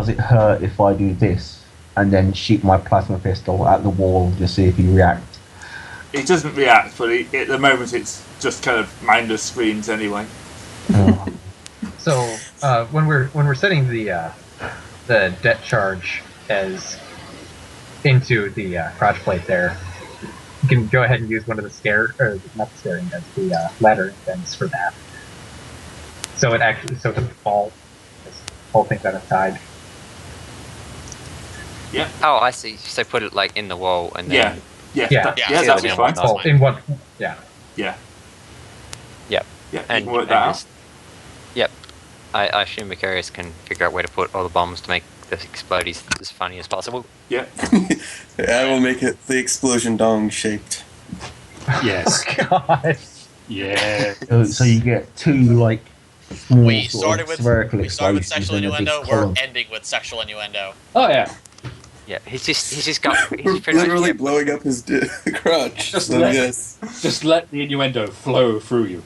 does it hurt if I do this? And then shoot my plasma pistol at the wall to see if he reacts. It doesn't react, but at the moment it's just kind of mindless screams anyway. So when we're setting the det charge as into the crotch plate there, you can go ahead and use one of the not the steering guns, the ladder guns for that. So it doesn't fall. Just hold things on its side. Yeah. Oh, I see. So put it like in the wall and then. That'd be fine. Oh, in one. Yeah. Yeah. Yep. Yeah. And you can work that out. Yep. I assume Macarius can figure out where to put all the bombs to make the explodies as funny as possible. Yeah. I will make it the explosion dong shaped. Yes. Oh, God. Yeah. So you get two like small We sort started of spherical with explosions sexual in a big innuendo. We're column. ending with sexual innuendo. Oh yeah. Yeah, he's just got. We're He's pretty literally much, blowing up his crotch. Just So let- yes. Just let the innuendo flow through you.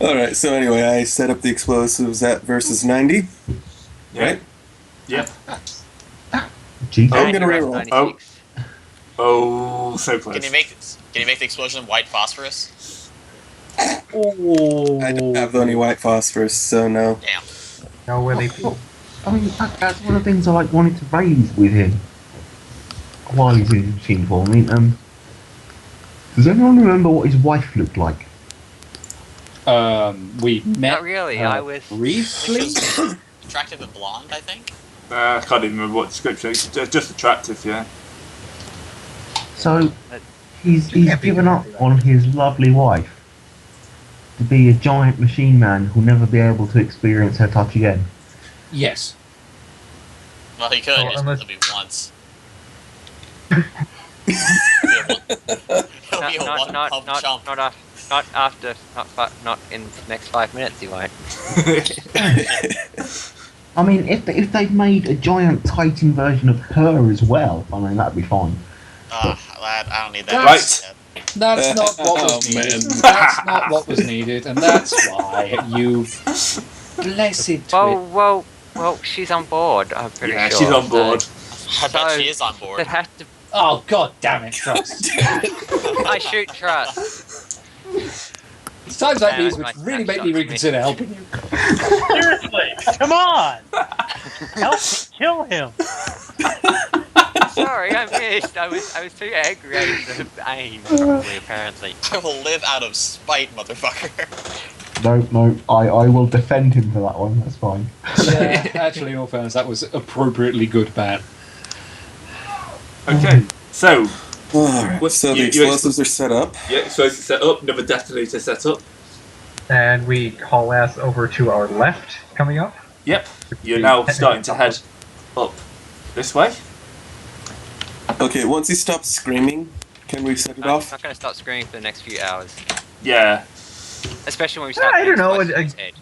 Alright, so anyway, I set up the explosives at versus 90. Yeah. Right? Yeah. Gee, I'm gonna reroll. 96. Oh, so close. Can you make the explosion white phosphorus? Oh. I don't have any white phosphorus, so no. Damn. No, Willie. I mean, that's one of the things I like wanted to raise with him while he's in the machine for. I mean, does anyone remember what his wife looked like? We met. Not really. I was. briefly. Attractive and blonde, I think. I can't even remember what description. It's just attractive, yeah. So he's can't be given up happy, right? on his lovely wife to be a giant machine man who'll never be able to experience her touch again. Yes. Well, he could. Oh, Just unless- it'll be once. It'll be a one pump chump. Not in the next 5 minutes. You won't. I mean, if they'd made a giant Titan version of her as well, I mean, that'd be fine. I don't need that. Right. That's not what was Oh, needed. man. That's not what was needed, and that's why you blessed twit. Well, she's on board. I'm pretty Yeah, sure. she's on board. I bet So- she is on board. That has to. Oh god damn it, Trust. I shoot trust. It's times like Yeah, these my which really make snapshot me for me. reconsider helping you. Seriously, come on! Help me kill him! Sorry, I missed. I was too angry at the aim. Probably, apparently. I will live out of spite, motherfucker. No, I will defend him for that one, that's fine. Yeah, actually, in all fairness, that was appropriately good ban. Okay, so Alright, What- so the you- explosives are set up. yeah, explosive set up, another detonator set up. And we haul ass over to our left coming up. Yep, you're now starting to head up this way. Okay, once he stops screaming, can we set it I'm off? not going to stop screaming for the next few hours, Yeah, especially when we start. I don't know, doing I- Spice Head.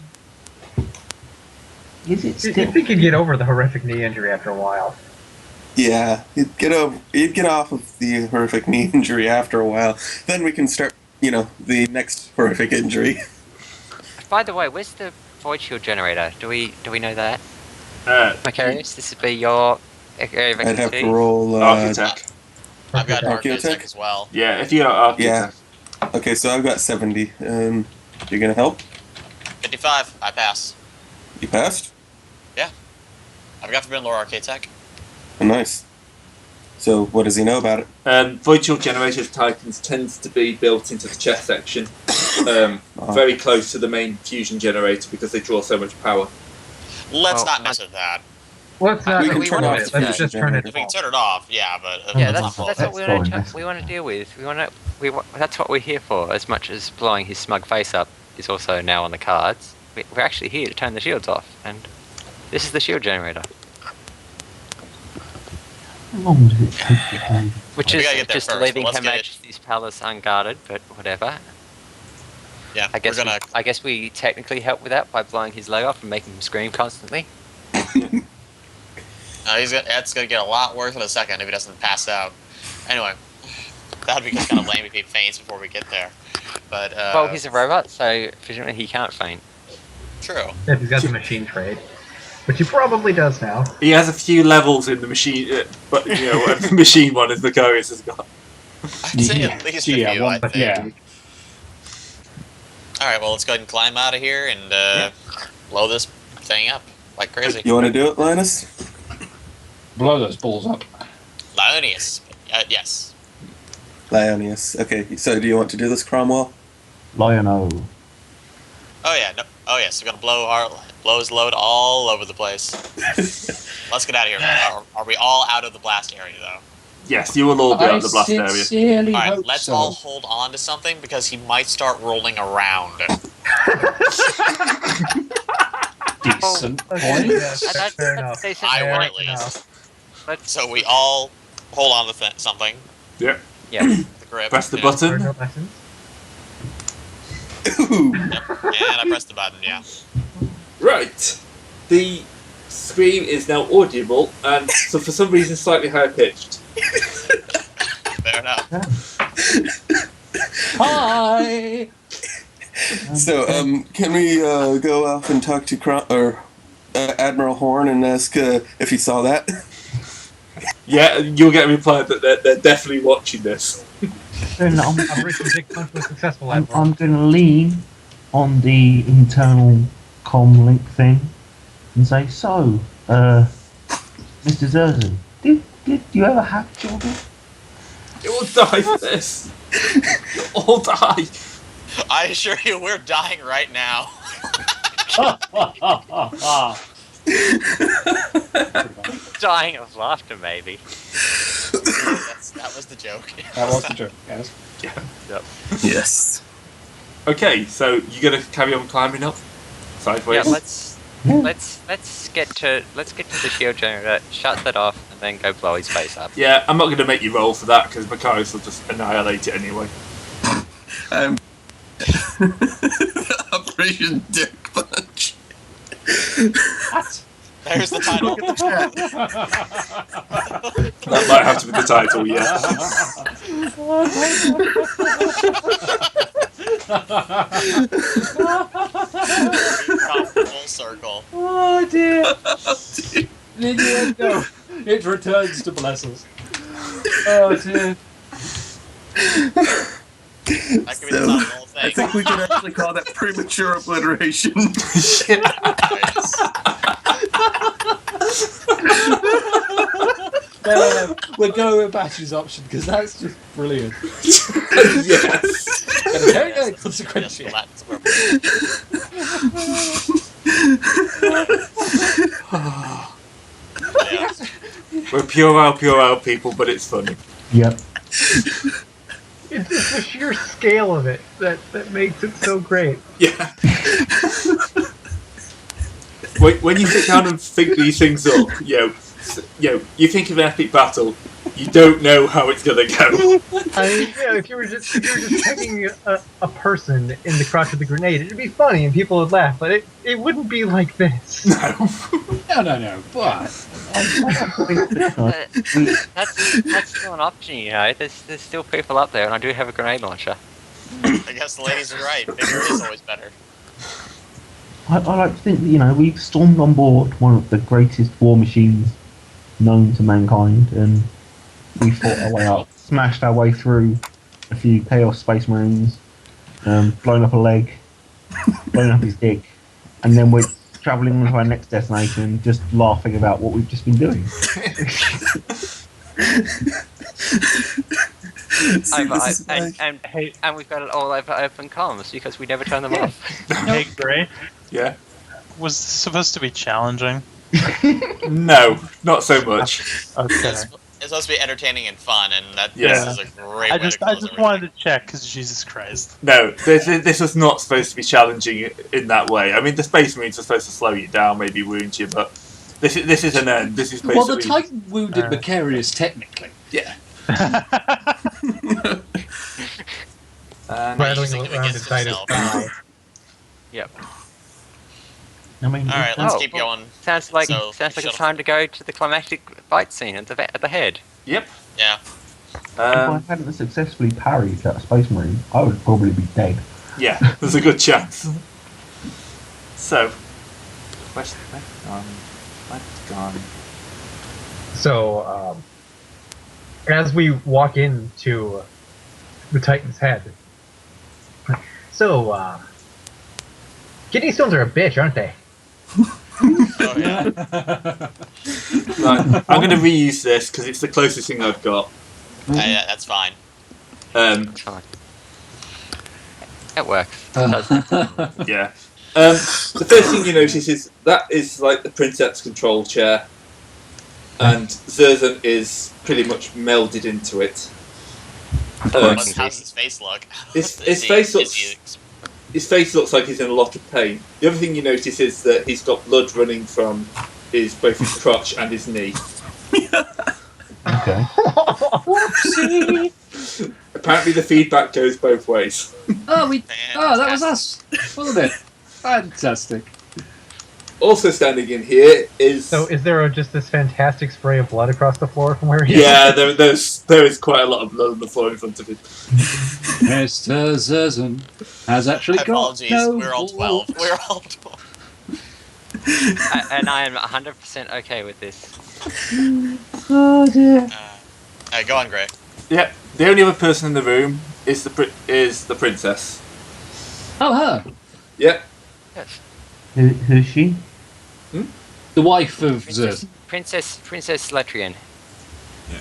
Is it If still... we could get over the horrific knee injury after a while. Yeah, he'd get off of the horrific knee injury after a while. Then we can start, the next horrific injury. By the way, where's the void shield generator? Do we know that? Macarius, this would be your area of I'd have to expertise. roll. architect. I've got Archaeotech? Archaeotech as well. Yeah, if you got architect. Okay, so I've got 70. You gonna help? 55. I pass. You passed? I've got Forbidden Lore Archaeotech. Oh, nice. So, what does he know about it? Void shield generator of Titans tends to be built into the chest section, very close to the main fusion generator because they draw so much power. Let's Well, not mess with that. Let's not. We can let's turn turn off it. the Let's just turn it If we can off. turn it off, yeah, but Yeah, it's that's not what we That's want fine, to we want to deal with. That's what we're here for. As much as blowing his smug face up is also now on the cards, we're actually here to turn the shields off, and this is the shield generator, How long does it take to do? which We is gotta get there just first, leaving but let's Her get it. Majesty's palace unguarded. But whatever. yeah, I guess we're gonna. I guess we technically help with that by blowing his leg off and making him scream constantly. That's gonna get a lot worse in a second if he doesn't pass out. Anyway, that would be kind of lame if he faints before we get there. But Well, he's a robot, so presumably he can't faint. true. If he's got the machine trade. Which he probably does now. He has a few levels in the machine, but the machine one is the Vicarious has got. I'd say at least a few, I think. Yeah. Alright, well, let's go ahead and climb out of here and blow this thing up like crazy. You want to do it, Linus? Blow those balls up. Lionius. Yes. Lionius. Okay, so do you want to do this, Cromwell? Lionel. Oh, yeah. No. Oh, yes. We're going to blow his load all over the place. Let's get out of here. Are we all out of the blast area, though? Yes, you will all be out of the blast area. Sincerely Alright, hope let's so. all hold on to something because he might start rolling around. Decent Okay, point. yeah, That's fair enough. decent. I would Fair at least. Let's, So we all hold on to something. Yep. yeah. The grip. Press the you know. button. No lessons. Ooh. Yep. And I pressed the button, yeah. Right. The scream is now audible, and so for some reason slightly higher pitched. Fair enough. Hi! So, can we go off and talk to Admiral Horn and ask if he saw that? Yeah, you'll get a reply that they're definitely watching this. Then I've reached the big punch was successful. I'm Admiral. going to lean on the internal comm link thing and say, so, Mr. Zerzan, did you ever have children? You all die for this. You all die. I assure you, we're dying right now. Dying of laughter, maybe. That was the joke. That was the joke, yes. Yes. Okay, so you're gonna carry on climbing up sideways. Yeah, let's get to the shield generator, shut that off, and then go blow his face up. Yeah, I'm not going to make you roll for that because Macarius will just annihilate it anyway. Operation Dick Punch. What? There's the title. That might have to be the title, yeah. Full circle. Oh dear. No. It returns to bless us. Oh dear. That could be the title of the whole thing. I think we could actually call that premature obliteration. No, we're going with Batty's option because that's just brilliant. Yes. Very consequential. Yes, Latin square. Yeah. We're puerile people, but it's funny. Yep. It's just the sheer scale of it that makes it so great. Yeah. When you sit down and think these things up, you think of an epic battle, you don't know how it's gonna go. I mean, yeah, if you were just pegging a person in the crotch of the grenade, it'd be funny and people would laugh, but it wouldn't be like this. No. No, but That's still an option, you know. There's still people up there, and I do have a grenade launcher. I guess the ladies are right. Bigger is always better. I like to think that, we've stormed on board one of the greatest war machines known to mankind, and we fought our way up, smashed our way through a few Chaos Space Marines, blown up a leg, blown up his dick, and then we're travelling on to our next destination, just laughing about what we've just been doing. And we've got it all over open comms because we never turn them off. Hey, Gray, Yeah. was this supposed to be challenging? No, not so much. Okay. It's supposed to be entertaining and fun, and that Yeah. this is a great I way just to close wanted to check because Jesus Christ. No, this was not supposed to be challenging in that way. I mean, the Space Marines are supposed to slow you down, maybe wound you, but this is an end. This is basically... well, the Titan wounded Macarius technically. Yeah. Rattling using it around against inside his himself. thigh. Yep. I mean, Alright, let's keep going. Sounds like So, it's shuttle- time to go to the climactic fight scene at the head. Yep. Yeah. if I hadn't successfully parried that Space Marine, I would probably be dead. Yeah, there's a good chance. So, question. That's gone. So, as we walk into the Titan's head, so, kidney stones are a bitch, aren't they? Oh yeah. Right, I'm going to reuse this because it's the closest thing I've got. Yeah, that's fine. Fine. It works. Yeah. The first thing you notice is that is like the princess control chair, and Zerzan is pretty much melded into it. How's his face look? His face looks like he's in a lot of pain. The other thing you notice is that he's got blood running from both his crotch and his knee. Okay. Apparently, the feedback goes both ways. Oh, that was us, wasn't it? Fantastic. Also standing in here is. So, is there just this fantastic spray of blood across the floor from where he is? Yeah, there is quite a lot of blood on the floor in front of him. Mr. Zerzan has actually got Apologies, no we're all 12. We're all 12. And I am 100% okay with this. Oh dear. Go on, Greg. Yeah, the only other person in the room is the princess. Oh, her. Yeah. Yes. Who's she? The wife of Zerzan. Princess Letrian. Yeah.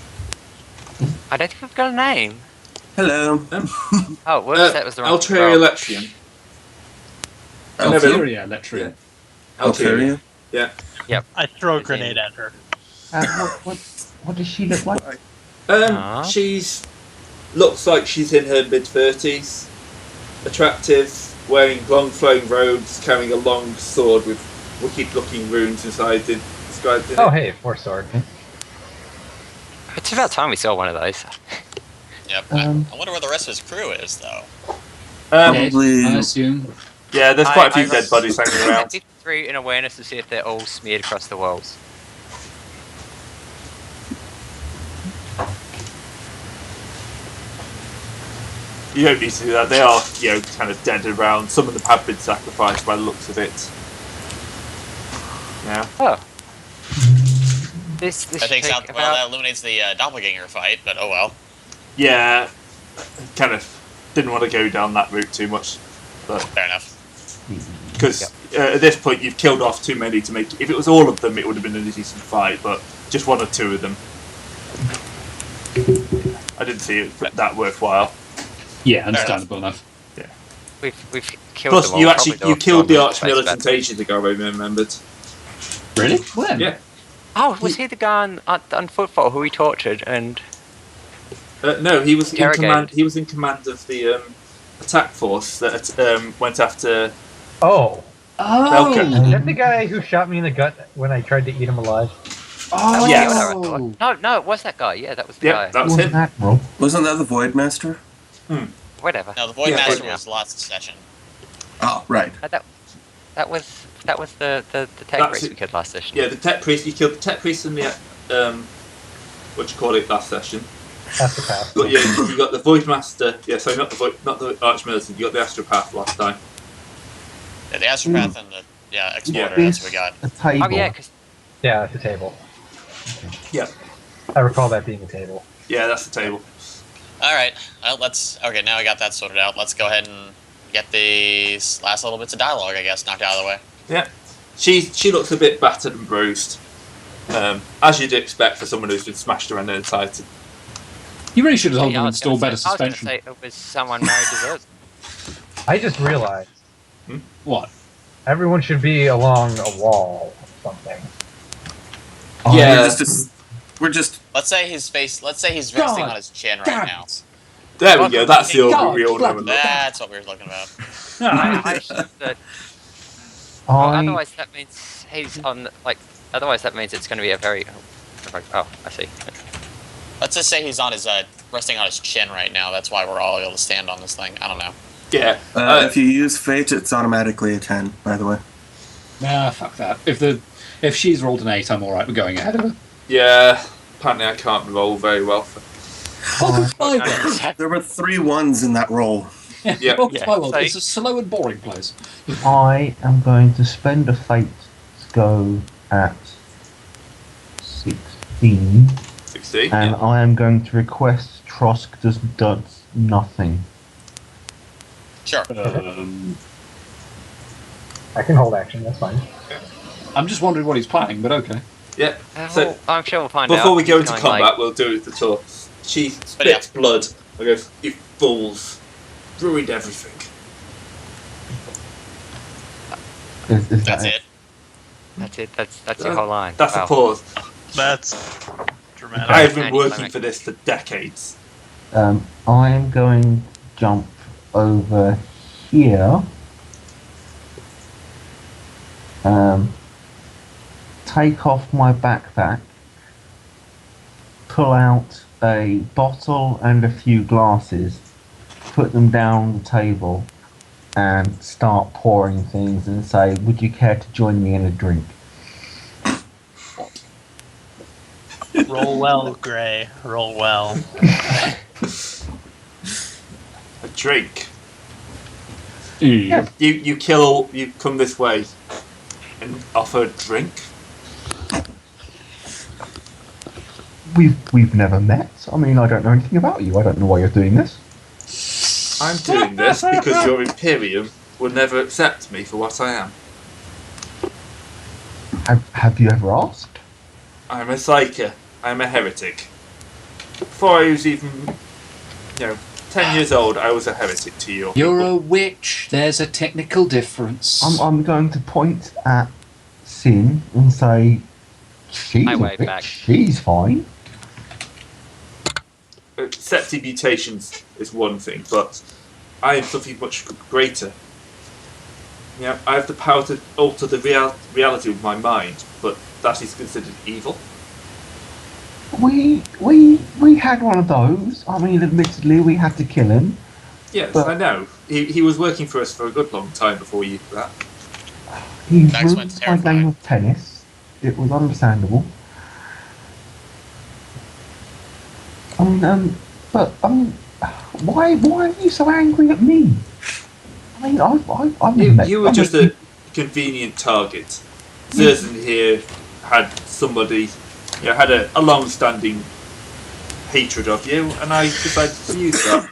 I don't think I've got a name. Hello. Oh, whoops, that was the wrong Altaria Letrian. Altaria Letrian. Altaria? Yeah. I throw a grenade at her. What does she look like? She's looks like she's in her mid-30s. Attractive, wearing long flowing robes, carrying a long sword with wicked-looking runes inscribed in it. Oh, hey, more sword. It's about time we saw one of those. Yep. I wonder where the rest of his crew is, though. Probably. I assume. Yeah, there's quite a few dead bodies hanging around. 53 in awareness to see if they're all smeared across the walls. You don't need to do that. They are, kind of dead around. Some of them have been sacrificed by the looks of it. Yeah. Oh. This That takes out. Well, that eliminates the doppelganger fight, but oh well. Yeah. Kind of didn't want to go down that route too much, but Fair enough. because at this point you've killed off too many to make. If it was all of them, it would have been a decent fight, but just one or two of them. I didn't see it that worthwhile. Yeah, understandable enough. Yeah. We've killed Plus, them all. you killed the arch militant ages ago. I remembered. Really? When? Yeah. Oh, was he the guy on football who we tortured and? No, he was in Interrogated. command. He was in command of the attack force that went after. Oh, Belka. is that the guy who shot me in the gut when I tried to eat him alive? Oh, Yes. No, it was that guy. Yeah, that was the Yeah, guy. that was him. Admiral. Wasn't that the Void Master? Whatever. No, the Void Yeah, Master yeah. was last session. Oh, right. That was the tech That's priest it. we killed last session. Yeah, the tech priest. You killed the tech priest in the last session. Astropath. But yeah, you got the Void Master. Yeah, sorry, not the arch militant. You got the Astropath last time. Yeah, the Astropath and the Explorer. Yeah. That's what we got. A table. Oh yeah, 'cause Yeah, it's a table. Yeah. I recall that being a table. Yeah, that's the table. All right. Well, okay. Now we got that sorted out. Let's go ahead and get these last little bits of dialogue, I guess, knocked out of the way. Yeah, she looks a bit battered and bruised, as you'd expect for someone who's been smashed around in a Titan. You really should have told yeah, them I to was install gonna better say- I was gonna suspension. say it was someone married to Zerzan. I just realized What? everyone should be along a wall or something. Yeah. We're just. Let's say his face. Let's say he's resting God. on his chin right God. now. There we go. That's the God, we all know. and love. That's what we were looking about. I should, otherwise that means he's on Otherwise that means it's going to be a very. Oh, I see. Let's just say he's on his resting on his chin right now. That's why we're all able to stand on this thing. I don't know. Yeah. If you use Fate, it's automatically a 10, by the way. Nah, fuck that. If she's rolled an 8, I'm alright with going ahead of her. Yeah. Apparently, I can't roll very well. There were 3 1s in that roll. Yeah. Well, Yeah. well, So- it's a slow and boring place. I am going to spend a fate to go at 16. 16. And Yeah. I am going to request Trosk does nothing. Sure. I can hold action. That's fine. I'm just wondering what he's planning, but okay. Yeah. So I'm sure we'll find out. before we go He's into going, combat, we'll do the talk. She spits blood. I go, you fools, ruined everything. Is That's that it. That's it. That's your whole line. That's Wow. a pause. That's dramatic. I have been working Anti-climax. for this for decades. I am going to jump over here. Take off my backpack, pull out a bottle and a few glasses, put them down on the table, and start pouring things and say, would you care to join me in a drink? Roll well, Gray. Roll well. A drink. Yeah. You come this way and offer a drink? We've never met. I mean, I don't know anything about you. I don't know why you're doing this. I'm doing this because your Imperium will never accept me for what I am. Have you ever asked? I'm a Psyker. I'm a heretic. Before I was even, 10 years old, I was a heretic to you. You're a witch. There's a technical difference. I'm going to point at Sin and say, she's I a wave witch. back. She's fine. Septic mutations is one thing, but I am something much greater. I have the power to alter the reality with my mind, but that is considered evil. We had one of those. I mean, admittedly, we had to kill him. Yes, But- I know. He was working for us for a good long time before you did that. He Next ruined one's my terrifying. game of tennis. It was understandable. But why are you so angry at me? I mean, I've met. You were I just mean, a convenient target. Zerzan here had somebody, had a long-standing hatred of you, and I decided to use that.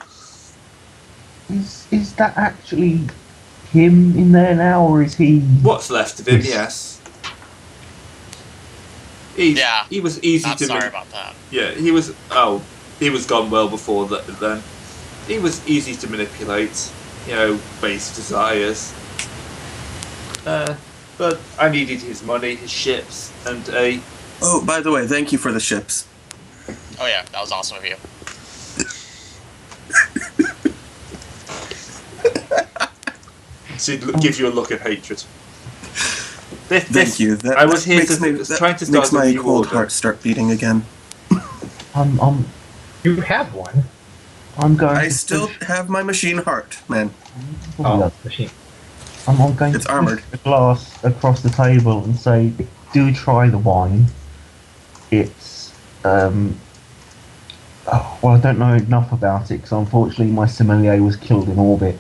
Is that actually him in there now, or is he? What's left of him? Yes. Yeah. He was easy Not to. sorry about that. Yeah, he was. Oh, he was gone well before that. Then he was easy to manipulate. Base desires. But I needed his money, his ships, and a. Oh, by the way, thank you for the ships. Oh yeah, that was awesome of you. She'd give you a look of hatred. Thank you. That, I was that here makes me, trying to that makes start a my new cold order. heart start beating again. You have one. I'm going. I to still push- have my machine heart, man. Oh, machine. I'm going It's to armored. push the glass across the table and say, "Do try the wine. It's well, I don't know enough about it because unfortunately my sommelier was killed in orbit.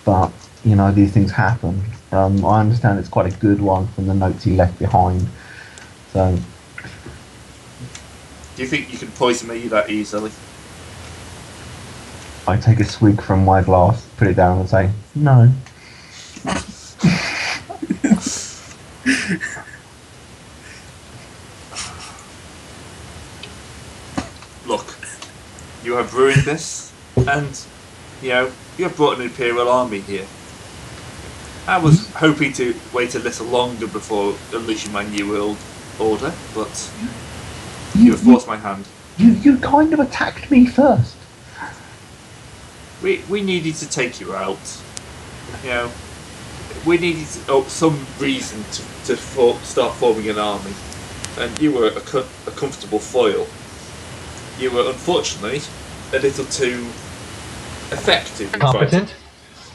But these things happen. I understand it's quite a good one from the notes he left behind. So Do you think you can poison me that easily? I take a swig from my glass, put it down, and say, "No." Look, you have ruined this, and you have brought an Imperial army here. I was hoping to wait a little longer before unleashing my new world order, but you have forced my hand. You kind of attacked me first. We needed to take you out. We needed some reason to start forming an army, and you were a comfortable foil. You were unfortunately a little too effective. in Competent. fighting.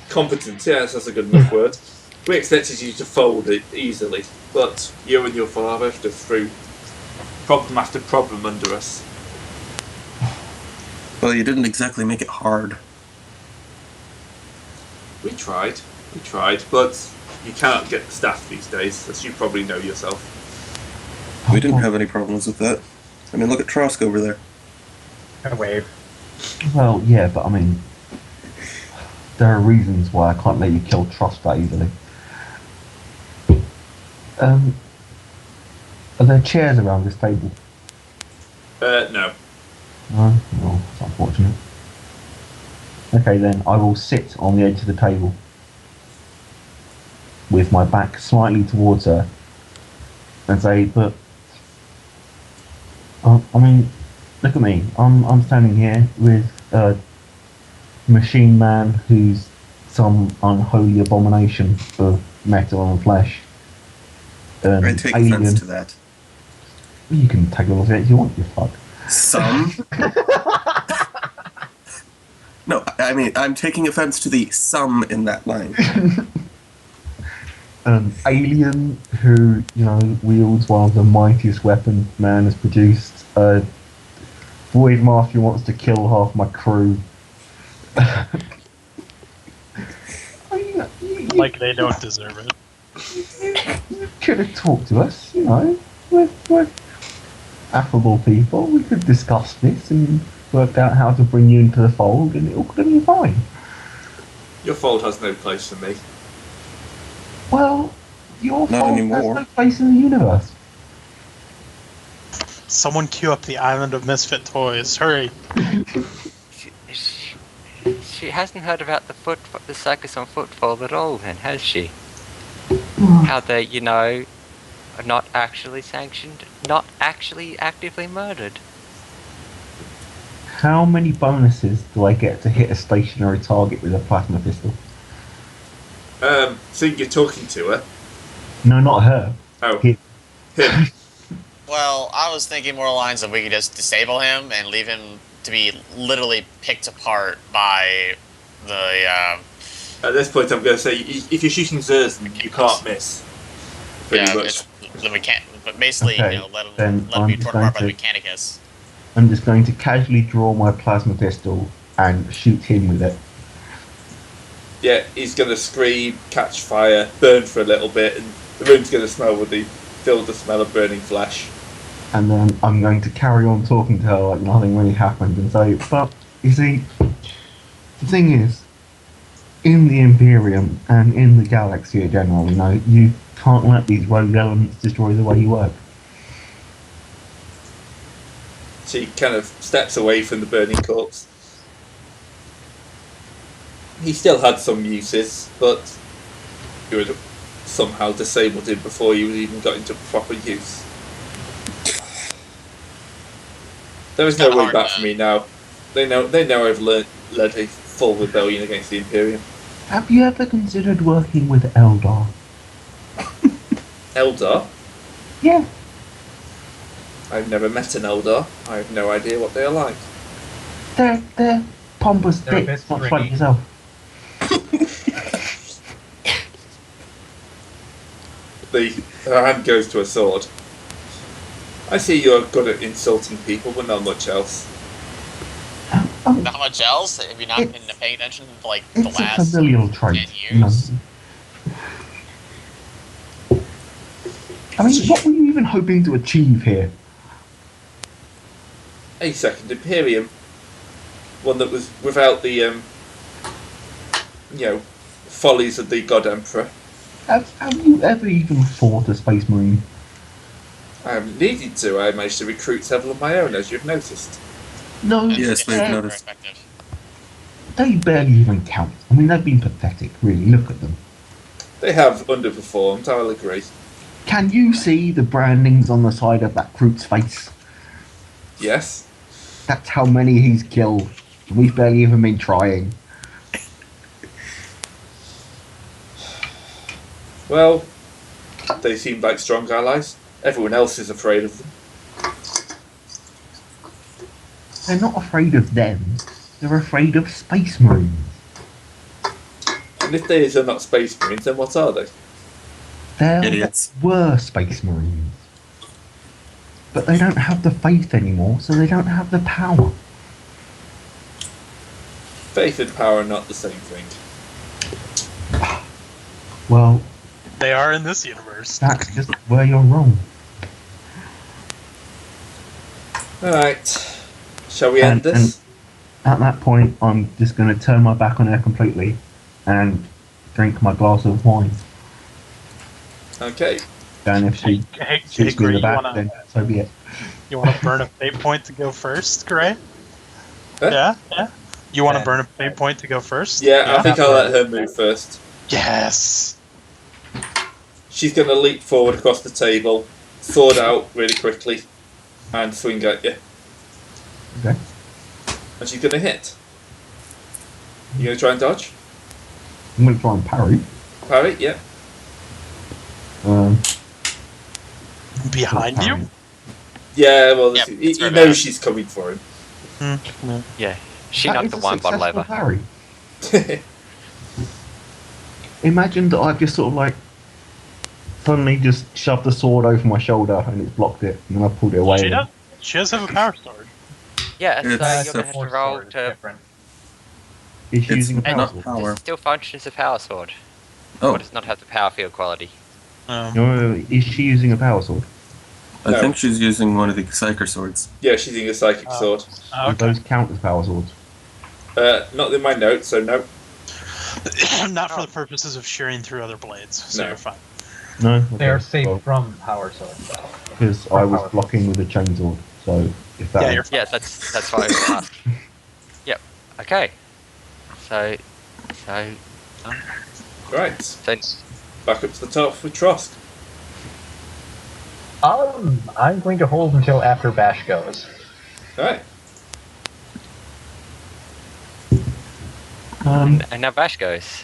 Competent, yes, that's a good enough word. We expected you to fold it easily, but you and your father just threw problem after problem under us. Well, you didn't exactly make it hard. We tried, but you cannot get the staff these days, as you probably know yourself. We didn't have any problems with that. I mean, look at Trosk over there. I wave. Well, yeah, but I mean, there are reasons why I can't let you kill Trust that easily. Are there chairs around this table? No. No? Oh, that's unfortunate. Okay then, I will sit on the edge of the table with my back slightly towards her and say, but I mean, look at me. I'm standing here with a machine man who's some unholy abomination of metal and flesh. I take offense to that. You can take all of it if you want, you fuck. Some? No, I mean, I'm taking offense to the some in that line. An alien who, you know, wields one of the mightiest weapons man has produced. A void master who wants to kill half my crew. Like they don't deserve it. You could have talked to us, you know. We're affable people. We could discuss this and worked out how to bring you into the fold, and it all could have been fine. Your fold has no place for me. Well, your Not fold anymore. has no place in the universe. Someone queue up the island of misfit toys. Hurry. She hasn't heard about the circus on Footfall at all, then, has she? How they, you know, are not actually sanctioned, not actually actively murdered. How many bonuses do I get to hit a stationary target with a plasma pistol? So you're talking to her? No, not her. Oh. Him. Him. Well, I was thinking more lines of we could just disable him and leave him to be literally picked apart by the. At this point, I'm going to say, if you're shooting Zers, you can't miss. Pretty much. The but basically, Okay, you know, let then him be I'm torn apart by the going Mechanicus. I'm just going to casually draw my plasma pistol and shoot him with it. Yeah, he's going to scream, catch fire, burn for a little bit, and the room's going to fill the smell of burning flesh. And then I'm going to carry on talking to her like nothing really happened and say, but, you see, the thing is, in the Imperium and in the galaxy in general, you know, you can't let these rogue elements destroy the way you work. She kind of steps away from the burning corpse. He still had some uses, but you would have somehow disabled him before you even got into proper use. There is no way back for me now. They know I've led a full rebellion against the Imperium. Have you ever considered working with Eldar? Eldar? Yeah. I've never met an Eldar. I have no idea what they are like. They're pompous They're a dicks, bit much stringy. like yourself. Her hand goes to a sword. I see you're good at insulting people, but not much else. Not much else? Have you not been paying attention for like the It's a last familial trait. 10 You know. years? I mean, what were you even hoping to achieve here? A second Imperium. One that was without the, follies of the God Emperor. Have you ever even fought a Space Marine? I haven't needed to. I managed to recruit several of my own, as you've noticed. No, Yes, we've they're- noticed. Perspective. they barely even count. I mean, they've been pathetic, really. Look at them. They have underperformed, I'll agree. Can you see the brandings on the side of that Groot's face? Yes. That's how many he's killed. We've barely even been trying. Well, they seem like strong allies. Everyone else is afraid of them. They're not afraid of them. They're afraid of Space Marines. And if they are not Space Marines, then what are they? There Idiots. were Space Marines. But they don't have the faith anymore, so they don't have the power. Faith and power are not the same thing. Well, They are in this universe. that's just where you're wrong. Alright. Shall we end this? At that point, I'm just going to turn my back on her completely and drink my glass of wine. Okay. And if she shoots me in Gray, the back, then so be it. you want to burn a fate point to go first, Gray? Huh? Yeah? You want to burn a fate point to go first? Yeah, I think I'll let her move first. Yes! She's going to leap forward across the table, sword out really quickly, and swing at you. Okay. And she's going to hit. You going to try and dodge? I'm going to try and parry. Parry, yeah. Behind you? Yeah, well, Yep, he it's very knows bad. she's coming for him. Yeah. She That knocked is the a wine bottle successful over. Parry. Imagine that I've just sort of like suddenly just shoved the sword over my shoulder and it's blocked it, and then I pulled it away. She does have a power sword. Yeah, so you're It's going to have to roll to... different. Is she It's using a power not sword? power. It still functions as a power sword. Oh, But does not have the power field quality. No, is she using a power sword? I No. think she's using one of the Psyker swords. Yeah, she's using a psychic sword. Do those count as power swords? Not in my notes, so no. Not for the purposes of shearing through other blades, so No. you're fine. No? They are safe Well, from power swords. because I was blocking with a chainsword, so if that... Yeah, you're fine. Yeah, that's why I was asking. Yep. Okay. So... Right. Then... Back up to the top with Trosk. I'm going to hold until after Bash goes. Alright. And now Bash goes.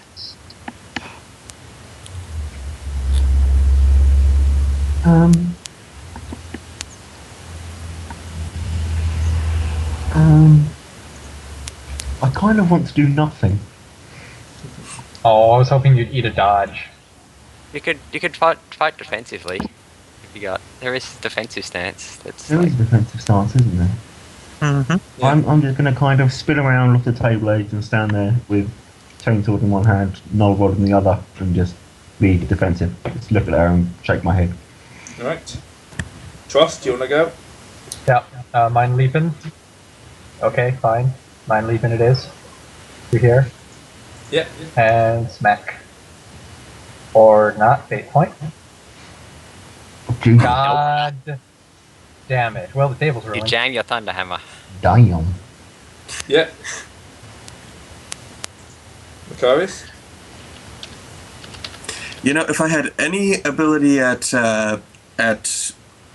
I kind of want to do nothing. Oh, I was hoping you'd eat a dodge. You could fight defensively. If you got... There is defensive stance. That's There like... is a defensive stance, isn't there? Mm-hmm. Yeah. I'm just going to kind of spin around off the table edge and stand there with chainsword in one hand, null rod in the other, and just be defensive. Just look at her and shake my head. Alright. Trosk, do you want to go? Yep. Mind leaping. Okay, fine. Mind leaping it is. Through here. Yeah. And smack. Or not, fate point. Jesus. God damn it. Well, the table's You ruined. jam your Thunderhammer. Damn. Yeah. Macarius? You know, if I had any ability at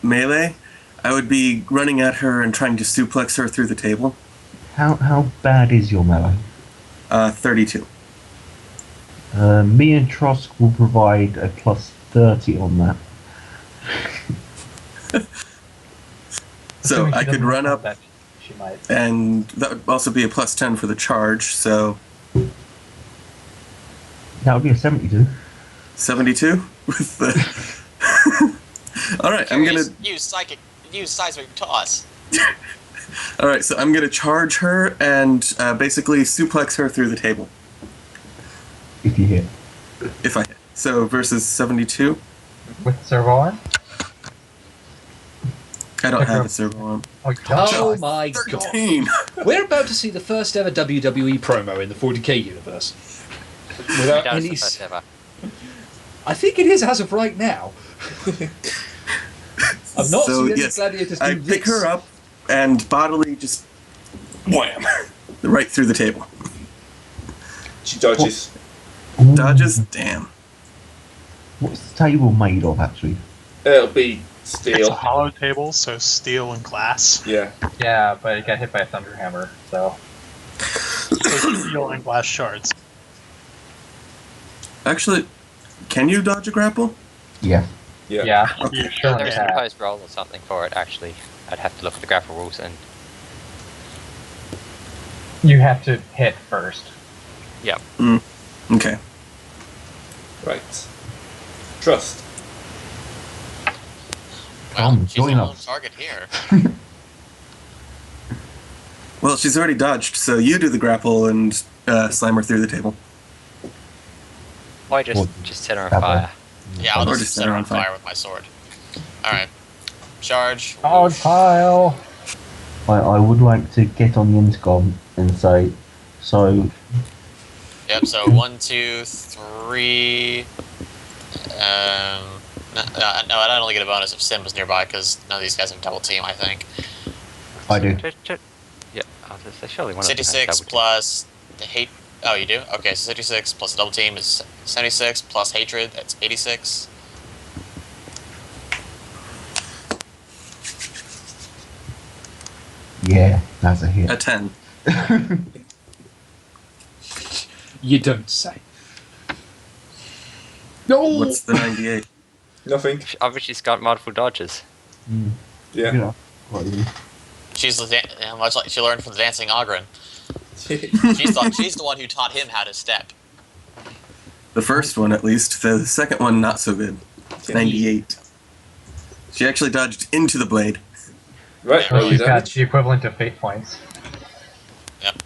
melee, I would be running at her and trying to suplex her through the table. How bad is your melee? 32. Me and Trosk will provide a plus 30 on that. So Assuming she I could doesn't run have up, that, she might. and that would also be a plus 10 for the charge, so That would be a 72. 72 with the... Alright, I'm gonna... Use seismic toss. Alright, so I'm gonna charge her and basically suplex her through the table. If you hit. If I hit. So versus 72. With servo arm? I don't have a servo arm. Oh, you don't? Oh my god. 13! We're about to see the first ever WWE promo in the 40k universe. Without That was any... the first ever. I think it is as of right now. I've not So, seen any yes, gladiators do I this. pick her up and bodily just wham! Right through the table. She dodges. Dodges? Damn. What's the table made of, actually? It'll be It's a steel. hollow table, so steel and glass. Yeah. Yeah, but it got hit by a thunder hammer, so. So steel and glass shards. Actually, can you dodge a grapple? Yeah. Yeah. Yeah. Okay. You sure There's a can. proposed roll or something for it, actually. I'd have to look at the grapple rules and... You have to hit first. Yep. Okay. Right. Trust. Well, Come, she's join the lone us. target here. Well, she's already dodged, so you do the grapple and slam her through the table. Why Well, just set her on that fire? Yeah, I'll Or just just set her on fire with my sword. Alright. Charge. Dog pile! I would like to get on the intercom and say, so Yep. So 1, 2, 3. No, I don't get a bonus if Sim was nearby because none of these guys have double team. I think I do. Yeah, I was gonna say, surely one of them has 66 double team. plus the hate. Oh, you do? Okay, so 66 plus the double team is 76 plus hatred. That's 86. Yeah, that's a hit. A 10. You don't say. No. What's the 98? Nothing. Obviously, she's got multiple dodges. Yeah. She's much like she learned from the dancing Ogren. She's the one who taught him how to step. The first one, at least. The second one, not so good. 98. She actually dodged into the blade. Right. Well, roll she's your got damage. the equivalent of fate points. Yep.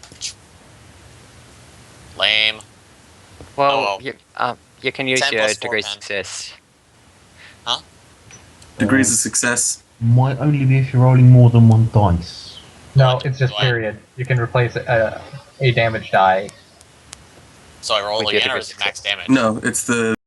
Lame. Well, well. you can use 10 your plus 4 degree of pen. success. Degrees of success. Might only be if you're rolling more than one dice. No, it's just What? period. You can replace a damage die. So I roll With your again, or degree is it of max damage? No, it's the